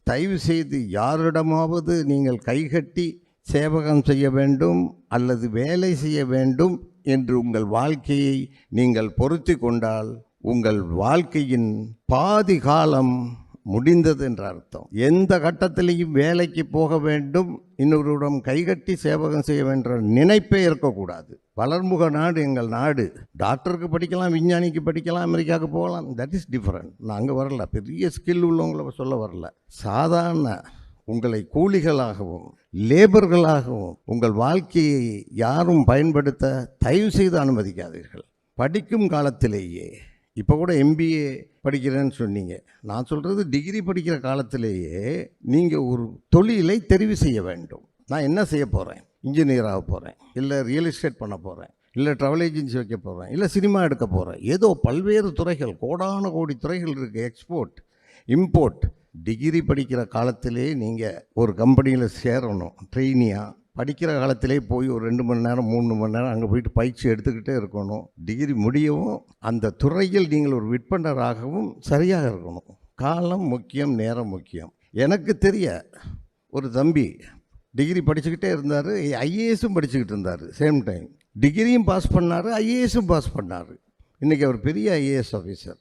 தயவு செய்து யாரிடமாவது நீங்கள் கைகட்டி சேவகம் செய்ய வேண்டும் அல்லது வேலை செய்ய வேண்டும் என்று உங்கள் வாழ்க்கையை நீங்கள் பொருத்தி கொண்டால் உங்கள் வாழ்க்கையின் பாதி காலம் முடிந்தது என்ற அர்த்தம். எந்த கட்டத்திலையும் வேலைக்கு போக வேண்டும், இன்னொருடம் கைகட்டி சேவகம் செய்ய வேண்டிய நினைப்பே இருக்கக்கூடாது. வளர்முக நாடு எங்கள் நாடு. டாக்டருக்கு படிக்கலாம், விஞ்ஞானிக்கு படிக்கலாம், அமெரிக்காவுக்கு போகலாம், தட் இஸ் டிஃப்ரெண்ட். நான் அங்கே வரல, பெரிய ஸ்கில் உள்ளவங்களை சொல்ல வரல. சாதாரண உங்களை கூலிகளாகவும் லேபர்களாகவும் உங்கள் வாழ்க்கையை யாரும் பயன்படுத்த தயவு செய்து அனுமதிக்காதீர்கள். படிக்கும் காலத்திலேயே, இப்போ கூட MBA படிக்கிறேன்னு சொன்னீங்க, நான் சொல்கிறது டிகிரி படிக்கிற காலத்திலேயே நீங்கள் ஒரு தொழிலை தெரிவு செய்ய வேண்டும். நான் என்ன செய்ய போகிறேன்? இன்ஜினியராக போகிறேன், இல்லை ரியல் எஸ்டேட் பண்ண போகிறேன், இல்லை ட்ராவல் ஏஜென்சி வைக்க போகிறேன், இல்லை சினிமா எடுக்க போகிறேன். ஏதோ பல்வேறு துறைகள், கோடான கோடி துறைகள் இருக்குது. Export, import. டிகிரி படிக்கிற காலத்திலே நீங்கள் ஒரு கம்பெனியில் சேரணும். ட்ரெயினியாக படிக்கிற காலத்திலே போய் ஒரு 2 மணி நேரம் 3 மணி நேரம் அங்கே போயிட்டு பயிற்சி எடுத்துக்கிட்டே இருக்கணும். டிகிரி முடியவும் அந்த துறையில் நீங்கள் ஒரு விற்பனராகவும் சரியாக இருக்கணும். காலம் முக்கியம், நேரம் முக்கியம். எனக்கு தெரிய ஒரு தம்பி டிகிரி படிச்சுக்கிட்டே இருந்தார், IASம் படிச்சுக்கிட்டு இருந்தார். சேம் டைம் டிகிரியும் பாஸ் பண்ணார், IASம் பாஸ் பண்ணார். இன்றைக்கி அவர் பெரிய IAS ஆஃபீஸர்.